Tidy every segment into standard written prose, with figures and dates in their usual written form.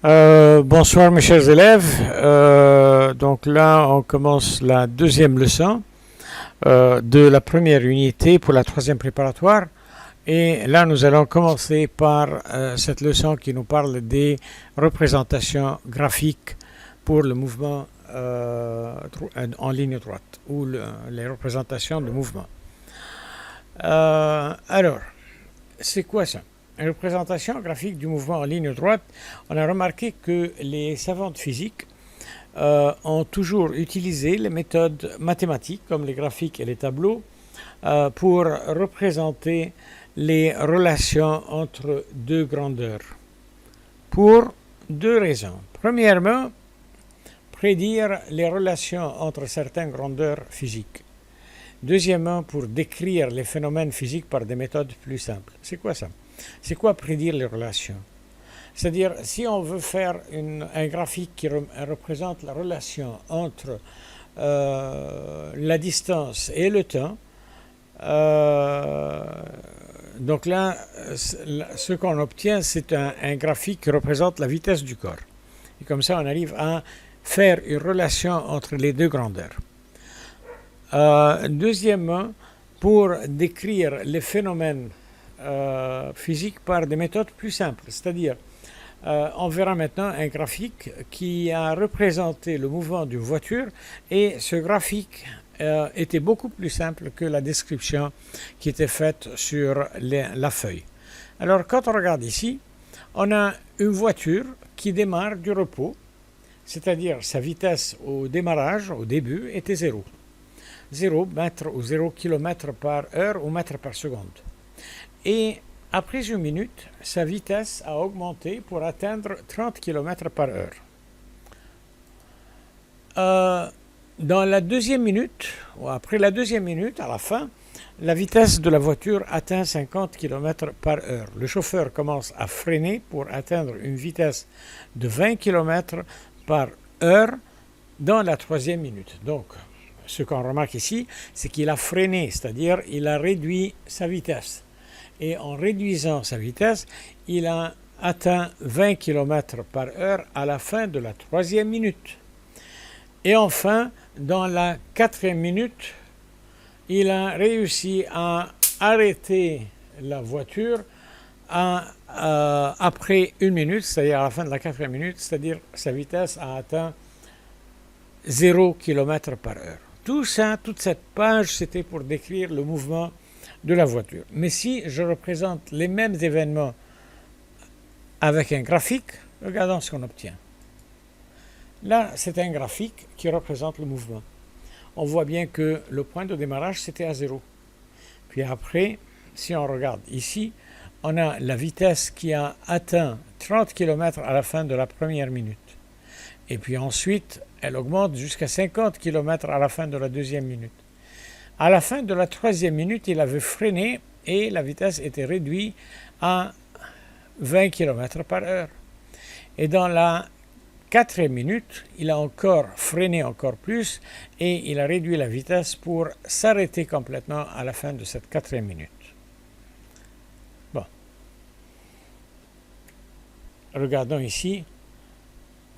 Bonsoir mes chers élèves. Donc là, on commence la deuxième leçon de la première unité pour la troisième préparatoire. Et là, nous allons commencer par cette leçon qui nous parle des représentations graphiques pour le mouvement en ligne droite ou les représentations de mouvement. Alors, c'est quoi ça? Une représentation graphique du mouvement en ligne droite. On a remarqué que les savants de physique ont toujours utilisé les méthodes mathématiques comme les graphiques et les tableaux pour représenter les relations entre deux grandeurs. Pour deux raisons. Premièrement, prédire les relations entre certaines grandeurs physiques. Deuxièmement, pour décrire les phénomènes physiques par des méthodes plus simples. C'est quoi ça? C'est quoi prédire les relations? C'est-à-dire, si on veut faire un graphique qui représente la relation entre la distance et le temps, donc là, ce qu'on obtient, c'est un graphique qui représente la vitesse du corps. Et comme ça, on arrive à faire une relation entre les deux grandeurs. Deuxièmement, pour décrire les phénomènes physiques par des méthodes plus simples, c'est-à-dire on verra maintenant un graphique qui a représenté le mouvement d'une voiture et ce graphique était beaucoup plus simple que la description qui était faite sur la feuille. Alors quand on regarde ici, on a une voiture qui démarre du repos, c'est-à-dire sa vitesse au démarrage, au début, était 0. 0 mètre ou 0 km par heure ou mètre par seconde. Et après une minute, sa vitesse a augmenté pour atteindre 30 km par heure. Dans la deuxième minute, ou après la deuxième minute, à la fin, la vitesse de la voiture atteint 50 km par heure. Le chauffeur commence à freiner pour atteindre une vitesse de 20 km par heure dans la troisième minute. Donc, ce qu'on remarque ici, c'est qu'il a freiné, c'est-à-dire il a réduit sa vitesse. Et en réduisant sa vitesse, il a atteint 20 km par heure à la fin de la troisième minute. Et enfin, dans la quatrième minute, il a réussi à arrêter la voiture après une minute, c'est-à-dire à la fin de la quatrième minute, c'est-à-dire sa vitesse a atteint 0 km par heure. Tout ça, toute cette page, c'était pour décrire le mouvement de la voiture. Mais si je représente les mêmes événements avec un graphique, regardons ce qu'on obtient. Là, c'est un graphique qui représente le mouvement. On voit bien que le point de démarrage, c'était à 0. Puis après, si on regarde ici, on a la vitesse qui a atteint 30 km à la fin de la première minute. Et puis ensuite, elle augmente jusqu'à 50 km à la fin de la deuxième minute. À la fin de la troisième minute, il avait freiné et la vitesse était réduite à 20 km par heure. Et dans la quatrième minute, il a encore freiné encore plus et il a réduit la vitesse pour s'arrêter complètement à la fin de cette quatrième minute. Bon. Regardons ici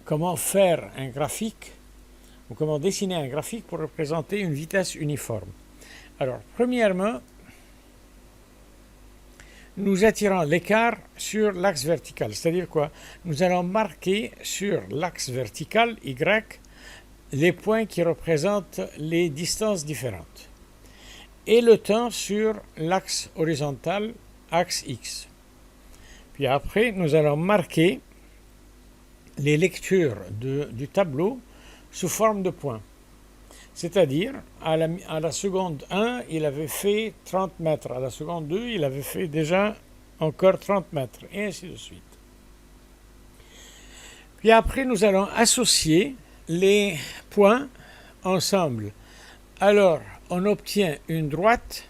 comment faire un graphique ou comment dessiner un graphique pour représenter une vitesse uniforme. Alors, premièrement, nous attirons l'écart sur l'axe vertical. C'est-à-dire quoi? Nous allons marquer sur l'axe vertical, Y, les points qui représentent les distances différentes. Et le temps sur l'axe horizontal, axe X. Puis après, nous allons marquer les lectures du tableau sous forme de points. C'est-à-dire, à la seconde 1, il avait fait 30 mètres. À la seconde 2, il avait fait déjà encore 30 mètres. Et ainsi de suite. Puis après, nous allons associer les points ensemble. Alors, on obtient une droite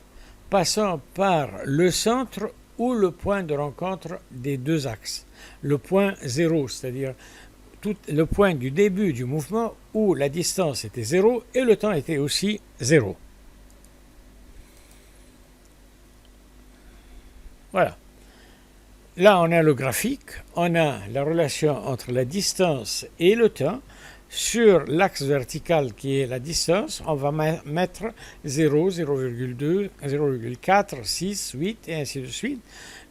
passant par le centre ou le point de rencontre des deux axes. Le point 0, c'est-à-dire le point du début du mouvement où la distance était 0 et le temps était aussi 0. Voilà. là, on a le graphique, on a la relation entre la distance et le temps. Sur l'axe vertical qui est la distance, on va mettre 0, 0,2, 0,4, 6, 8 et ainsi de suite.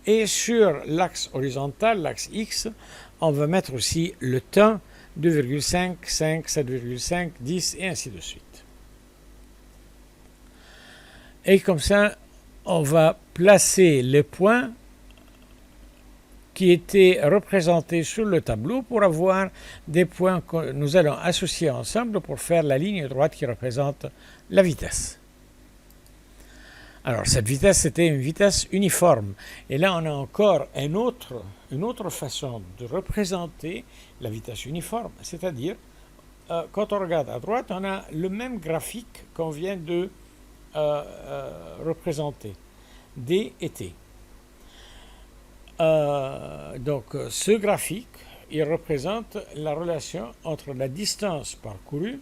Et sur l'axe horizontal, l'axe X, on va mettre aussi le temps, 2,5, 5, 7,5, 10 et ainsi de suite. Et comme ça, on va placer les points qui étaient représentés sur le tableau pour avoir des points que nous allons associer ensemble pour faire la ligne droite qui représente la vitesse. Alors cette vitesse, c'était une vitesse uniforme. Et là, on a encore une autre façon de représenter la vitesse uniforme, c'est-à-dire, quand on regarde à droite, on a le même graphique qu'on vient de représenter, D et T. Donc ce graphique, il représente la relation entre la distance parcourue,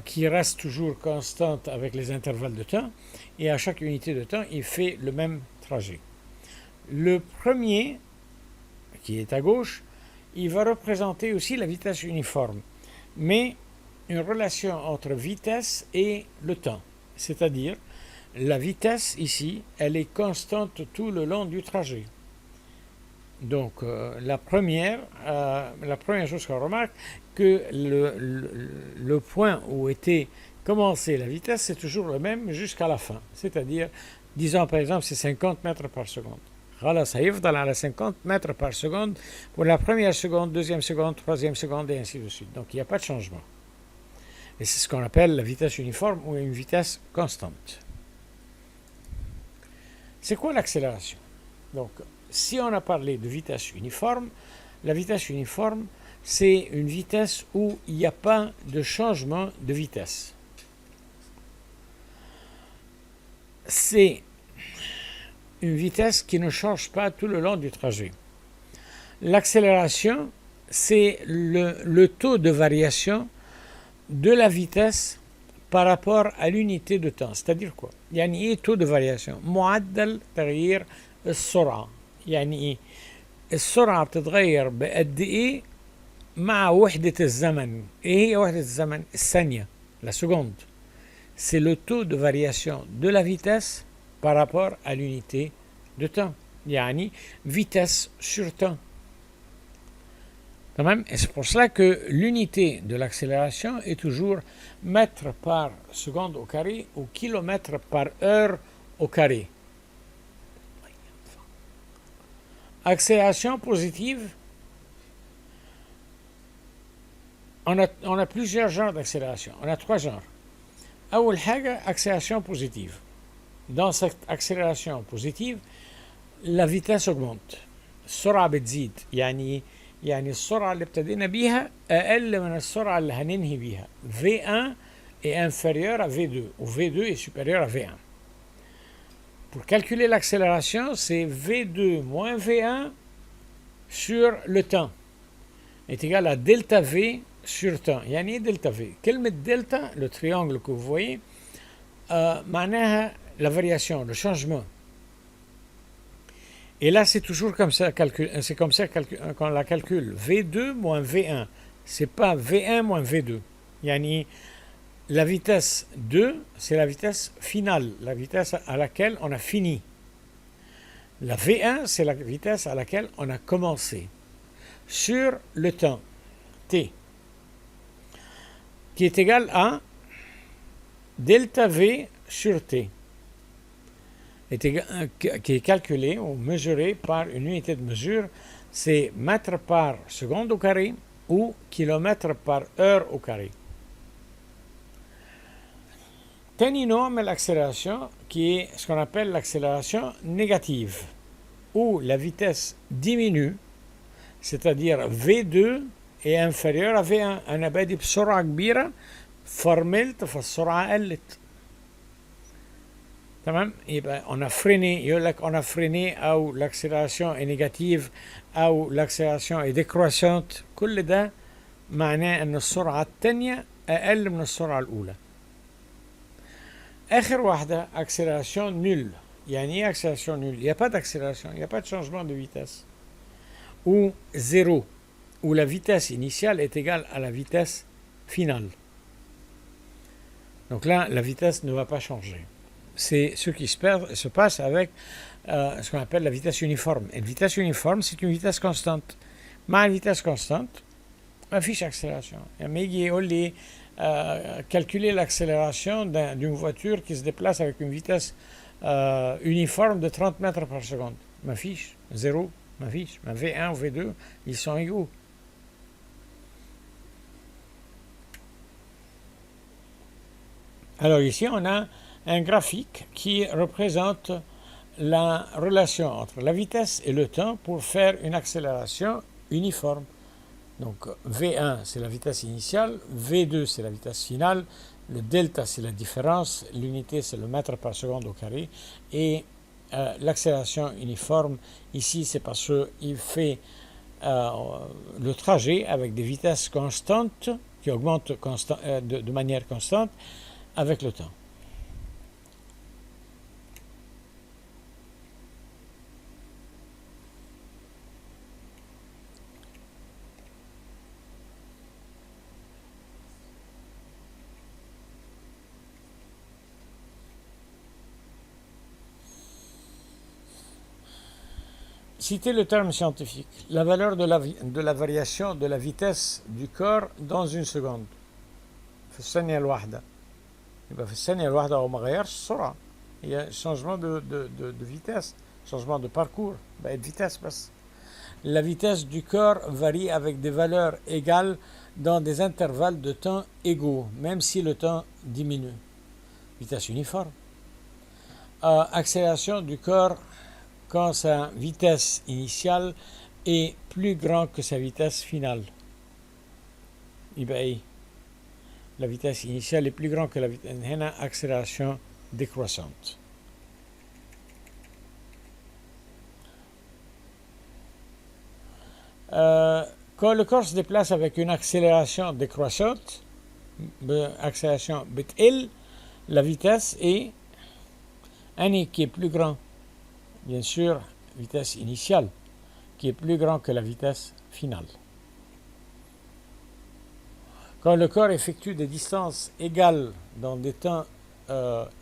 qui reste toujours constante avec les intervalles de temps, et à chaque unité de temps, il fait le même trajet. Le premier, qui est à gauche, il va représenter aussi la vitesse uniforme, mais une relation entre vitesse et le temps, c'est-à-dire la vitesse ici, elle est constante tout le long du trajet. Donc la première chose qu'on remarque, que le point où était commencée la vitesse, c'est toujours le même jusqu'à la fin. C'est-à-dire, disons par exemple, c'est 50 mètres par seconde. خلاص هيفضل على 50 mètres par seconde pour la première seconde, deuxième seconde, troisième seconde et ainsi de suite. Donc il n'y a pas de changement. Et c'est ce qu'on appelle la vitesse uniforme ou une vitesse constante. C'est quoi l'accélération? Donc, si on a parlé de vitesse uniforme, la vitesse uniforme, c'est une vitesse où il n'y a pas de changement de vitesse. C'est une vitesse qui ne change pas tout le long du trajet. L'accélération, c'est le taux de variation de la vitesse par rapport à l'unité de temps. C'est-à-dire quoi؟ يعني ايه taux de variation؟ معدل تغيير السرعة. يعني ايه؟ السرعة بتتغير بقد ايه مع وحدة الزمن. ايه هي وحدة الزمن؟ الثانية، la seconde. C'est le taux de variation de la vitesse par rapport à l'unité de temps. يعني vitesse sur temps. Et c'est pour cela que l'unité de l'accélération est toujours mètre par seconde au carré ou kilomètre par heure au carré. Accélération positive, on a plusieurs genres d'accélération. On a trois genres. أول حاجة accélération positive. Dans cette accélération positive, la vitesse augmente. السرعة بتزيد. يعني السرعة اللي ابتدينا بيها أقل من السرعة اللي هننهي بيها. V1 est inférieur à V2 ou V2 est supérieur à V1. Pour calculer l'accélération, c'est V2 moins V1 sur le temps est égal à delta V sur temps. يعني ايه delta V؟ كلمة delta, le triangle que vous voyez, معناها la variation, le changement. Et là, c'est toujours comme ça, c'est comme ça qu'on la calcule. V2 moins V1. C'est pas V1 moins V2. Yani, la vitesse 2, c'est la vitesse finale, la vitesse à laquelle on a fini. La V1, c'est la vitesse à laquelle on a commencé. Sur le temps, T, qui est égal à delta V sur T. Qui est calculé ou mesuré par une unité de mesure, c'est mètre par seconde au carré ou kilomètre par heure au carré. تاني نوع من l'accélération qui est ce qu'on appelle l'accélération négative, où la vitesse diminue, c'est-à-dire V2 est inférieur à V1. أنا بادئ بسرعة كبيرة فرملت فالسرعة قلت. تمام؟ يبقى on a freiné, يقول لك on a freiné أو l'accélération est négative أو l'accélération est décroissante. كل ده معناه أن السرعة الثانية أقل من السرعة الأولى. آخر واحدة accélération nulle. il y a ni accélération nulle, il n'y a pas d'accélération, il n'y a pas de changement de vitesse. Ou 0, où la vitesse initiale est égale à la vitesse finale. Donc là, la vitesse ne va pas changer. C'est ce qui se passe avec ce qu'on appelle la vitesse uniforme. Et la vitesse uniforme, c'est une vitesse constante. Mais la vitesse constante, ما فيش accélération. لما يجي يقول لي calculer l'accélération d'une voiture qui se déplace avec une vitesse uniforme de 30 mètres par seconde. ما فيش, zéro, ما فيش. Mais V1 ou V2, ils sont égaux. Alors ici, on a un graphique qui représente la relation entre la vitesse et le temps pour faire une accélération uniforme. Donc V1 c'est la vitesse initiale, V2 c'est la vitesse finale, le delta c'est la différence, l'unité c'est le mètre par seconde au carré et l'accélération uniforme ici c'est parce qu'il fait le trajet avec des vitesses constantes qui augmentent de manière constante avec le temps. Citez le terme scientifique, la valeur de la variation de la vitesse du corps dans une seconde. في الثانية الواحدة. يبقى في الثانية الواحدة هو ما غيرش السرعة. Il y a changement de vitesse, changement de parcours, بقت vitesse بس. La vitesse du corps varie avec des valeurs égales dans des intervalles de temps égaux, même si le temps diminue. Vitesse uniforme. Accélération du corps quand sa vitesse initiale est plus grande que sa vitesse finale. يبقى la vitesse initiale est plus grande que la vitesse. هنا accélération décroissante. Quand le corps se déplace avec une accélération décroissante, accélération بتقل, la vitesse est un qui est plus grand. Bien sûr, vitesse initiale, qui est plus grand que la vitesse finale. Quand le corps effectue des distances égales dans des temps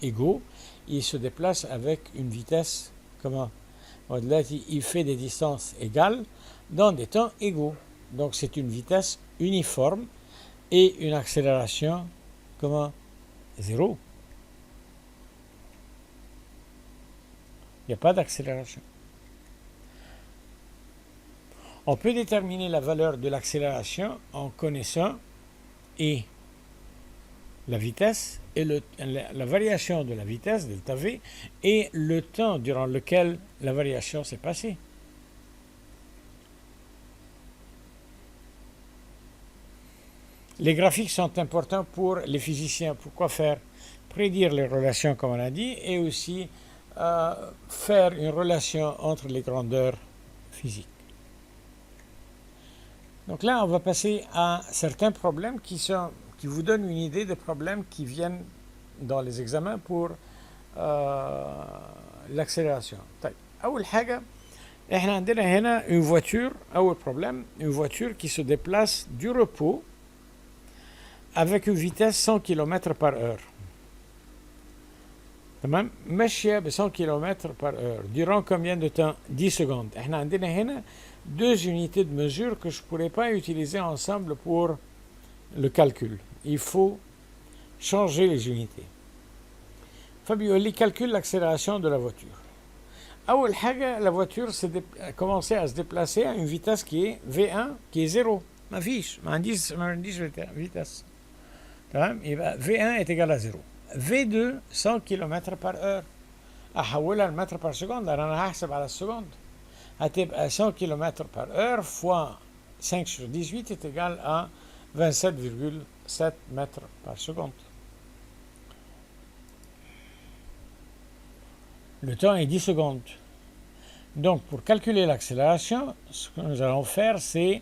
égaux, il se déplace avec une vitesse, comment? Il fait des distances égales dans des temps égaux. Donc c'est une vitesse uniforme et une accélération, comment? Zéro. Il n'y a pas d'accélération. On peut déterminer la valeur de l'accélération en connaissant et la vitesse et la variation de la vitesse, delta V, et le temps durant lequel la variation s'est passée. Les graphiques sont importants pour les physiciens. Pourquoi faire? Prédire les relations, comme on a dit, et aussi faire une relation entre les grandeurs physiques. Donc là, on va passer à certains problèmes qui vous donnent une idée des problèmes qui viennent dans les examens pour l'accélération. طيب أول حاجة إحنا عندنا هنا une voiture. أول problème, une voiture qui se déplace du repos avec une vitesse 100 km par heure. تمام؟ ماشية ب 100 km par heure. Durant combien de temps? 10 secondes. احنا عندنا هنا deux unités de mesure que je ne pourrais pas utiliser ensemble pour le calcul. Il faut changer les unités. فبيقول لي calcule l'accélération de la voiture. أول حاجة la voiture a commencé à se déplacer à une vitesse qui est V1 qui est 0. ما فيش ما عنديش vitesse. تمام؟ يبقى V1 est égal à 0. V2 100 km par heure. أحولها لمتر par seconde. أنا هحسب على السكند. هتبقى 100 km par heure fois 5 sur 18 est égal à 27,7 mètres par seconde. Le temps est 10 secondes. Donc, pour calculer l'accélération, ce que nous allons faire, c'est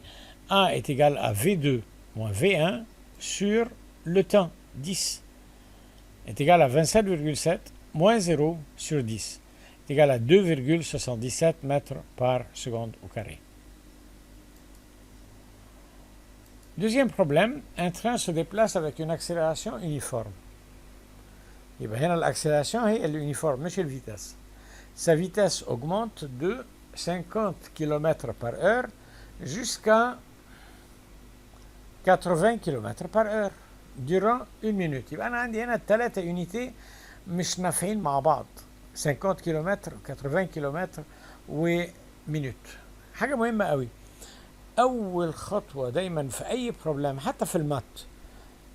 A est égal à V2 moins V1 sur le temps, 10, est égal à 27,7 moins 0 sur 10. est égal à 2,77 mètres par seconde au carré. Deuxième problème, un train se déplace avec une accélération uniforme. يبقى هنا l'accélération هي الuniforme مش الفيتاس. Sa vitesse augmente de 50 km par heure jusqu'à 80 km par heure durant une minute. يبقى أنا عندي هنا الثلاثة يونيتي مش نافعين مع بعض. 50 كيلومتر 80 كيلومتر ومينوت. حاجة مهمة قوي. أول خطوة دايما في أي بروبلم حتى في المات،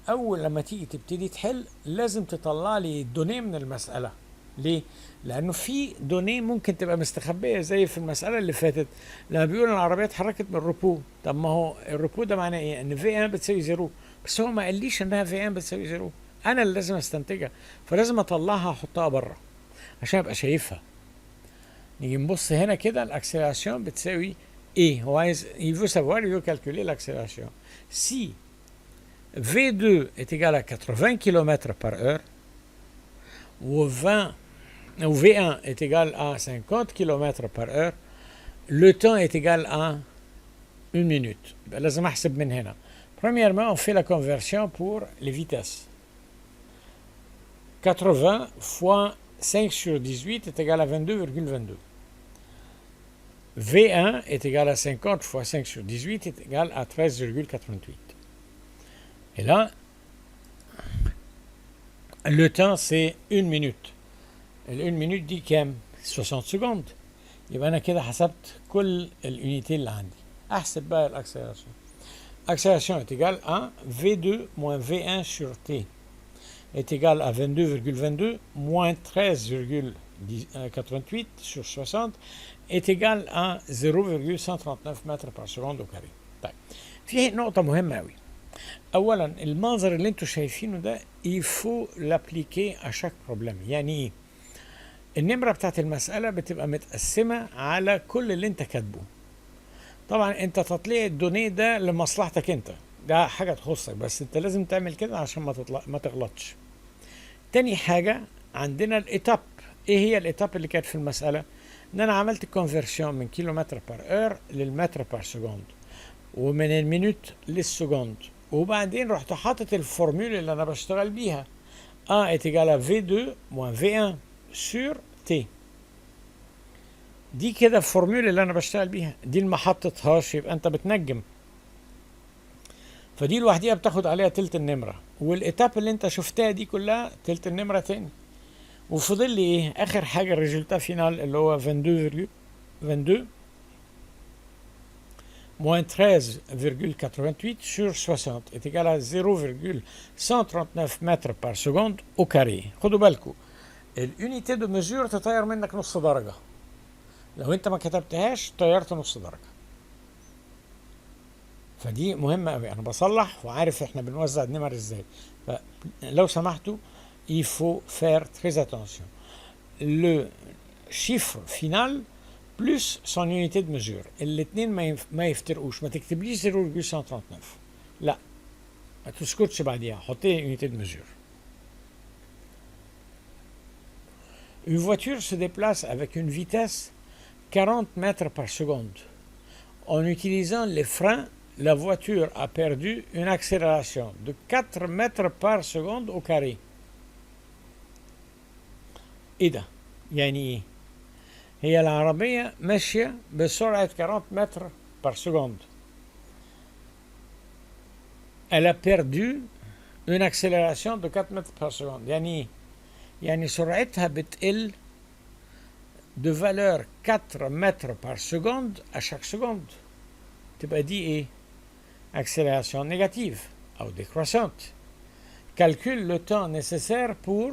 أول لما تيجي تبتدي تحل لازم تطلع لي دونيه من المسألة. ليه؟ لأنه في دونيه ممكن تبقى مستخبية زي في المسألة اللي فاتت لما بيقول العربية اتحركت من الربو. طب ما هو الربو ده معناه إيه؟ إن في 1 بتساوي زيرو، بس هو ما قاليش إنها في 1 بتساوي زيرو. أنا اللي لازم أستنتجها، فلازم أطلعها أحطها بره عشان أبقى شايفها. نيجي نبص هنا كده الأكسلراسيون بتساوي إيه؟ هو عايز il veut savoir, il veut calculer l'accélération. Si V2 est égal à 80 km par heure, ou V1 est égal à 50 km par heure, le temps est égal à 1 minute. لازم أحسب من هنا. Premièrement, on fait la conversion pour les vitesses. 80 fois 5 sur 18 est égal à 22,22. V1 est égal à 50 fois 5 sur 18 est égal à 13,88. Et là, le temps c'est 1 minute. ال 1 minute دي كام؟ 60 secondes. يبقى أنا كده حسبت كل الunité اللي عندي. أحسب بقى الأكسلراسيون. Accélération est égale à V2 moins V1 sur T est égal à 22,22 moins 13,88 sur 60 est égal à 0,139 متر par seconde au carré. طيب في نقطة مهمة أوي. أولا المنظر اللي انتوا شايفينه ده il faut l'appliquer à chaque problème. يعني إيه؟ النمرة بتاعت المسألة بتبقى متقسمة على كل اللي انت كاتبه. طبعا انت تطليع الدونيه ده لمصلحتك انت، ده حاجة تخصك، بس انت لازم تعمل كده عشان ما تغلطش. تاني حاجة عندنا الإيتاب. ايه هي الإيتاب اللي كانت في المسألة؟ ان انا عملت كونفرسيون من كيلومتر بار اور للمتر بار سكوند، ومن المينوت للسكوند، وبعدين رحت حاطط الفورمول اللي انا بشتغل بيها A est égal à V2 moins V1 sur T. دي كده الفورمول اللي انا بشتغل بيها، دي اللي ما حطيتهاش يبقى انت بتنجم. فدي لوحديها بتاخد عليها تلت النمره، والإيتاب اللي انت شفتها دي كلها تلت النمره تاني. وفضل لي ايه؟ اخر حاجه الريزلتا فينال اللي هو 22 moins 13,88 sur 60 est égal à 0,139 mètres par seconde au carré. خدوا بالكم الunité de mesure تطير منك نص درجه. لو انت ما كتبتهاش طيرت نص درجة. فدي مهمة قوي. انا بصلح وعارف احنا بنوزع النمر ازاي. فلو سمحتوا il faut faire très attention. Le chiffre final plus son unité de mesure. الاتنين ما يفترقوش. ما تكتبليش 0,139. لا. ما تسكتش بعديها. حطي unité de mesure. Une voiture se déplace avec une vitesse 40 mètres par seconde. En utilisant les freins, la voiture a perdu une accélération de 4 mètres par seconde au carré. ايه ده؟ يعني ايه؟ هي العربية ماشية بسرعة 40 متر par seconde. Elle a perdu une accélération de 4 mètres par seconde. يعني ايه؟ يعني سرعتها بتقل de valeur 4 mètres par seconde à chaque seconde. تبقى دي ايه؟ accélération négative أو décroissante. Calcule le temps nécessaire pour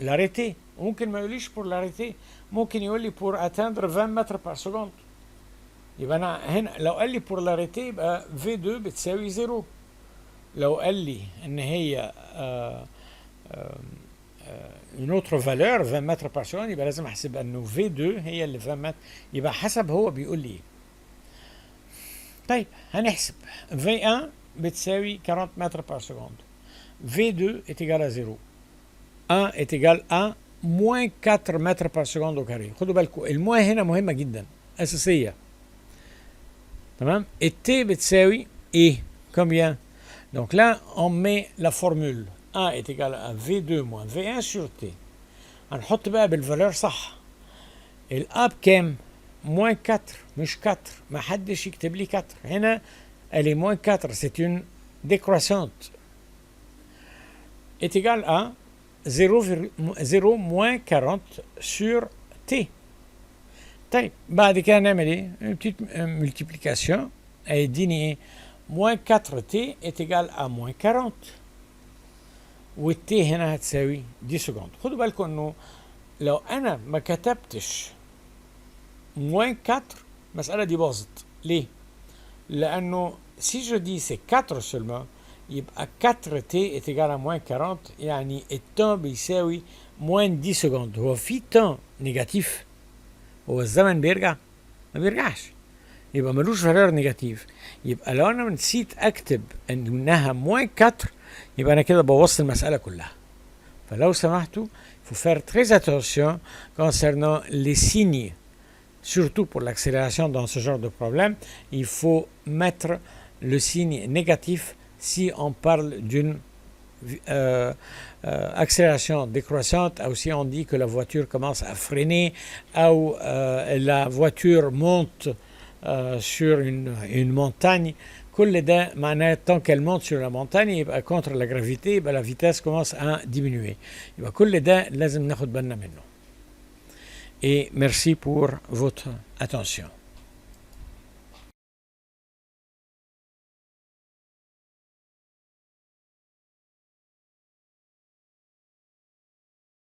l'arrêter. ممكن ما يقوليش pour l'arrêter، ممكن يقول لي pour atteindre 20 mètres par seconde. يبقى أنا هنا لو قال لي pour l'arrêter يبقى V2 بتساوي 0. لو قال لي إن هي une autre valeur 20 متر par seconde يبقى لازم احسب انه V2 هي اللي 20 متر. يبقى حسب هو بيقول لي ايه. طيب هنحسب V1 بتساوي 40 متر par seconde. V2 est égal à 0. 1 est égal à moins 4 mètres par seconde au carré. خدوا بالكم الموين هنا مهمة جدا أساسية. تمام. Et T بتساوي E. Combien? Donc là, on met la formule. A est égal à V2 moins V1 sur T. هنحط بقى بالفالeur صح. الA بكام؟ moins 4 مش 4. ما حدش يكتب لي 4. هنا elle est moins 4. C'est une décroissante. Est égal à 0 moins 40 sur T. طيب بعد كده نعمل ايه؟ une petite multiplication. هيديني ايه؟ moins 4T est égal à moins 40. والتي هنا هتساوي 10 سكوند. خدوا بالكم انه لو انا ما كتبتش moins 4 المسألة دي باظت. ليه؟ لأنه si je dis c'est 4 seulement يبقى 4t est égal à moins 40 يعني التان بيساوي moins 10 سكوند. هو في تان نيجاتيف؟ هو الزمن بيرجع؟ ما بيرجعش. يبقى ملوش فالور نيجاتيف. يبقى لو انا نسيت اكتب انها moins 4 يبقى انا كده بوظت المسألة كلها. فلو سمحتوا il faut faire très attention concernant les signes. Surtout pour l'accélération dans ce genre de problème, il faut mettre le signe négatif si on parle d'une accélération décroissante, ou si on dit que la voiture commence à freiner, ou la voiture monte sur une montagne. كل ده معناه tant qu'elle monte sur la montagne يبقى contre la gravité يبقى la vitesse commence à diminuer. يبقى كل ده لازم ناخد بالنا منه. Et merci pour votre attention.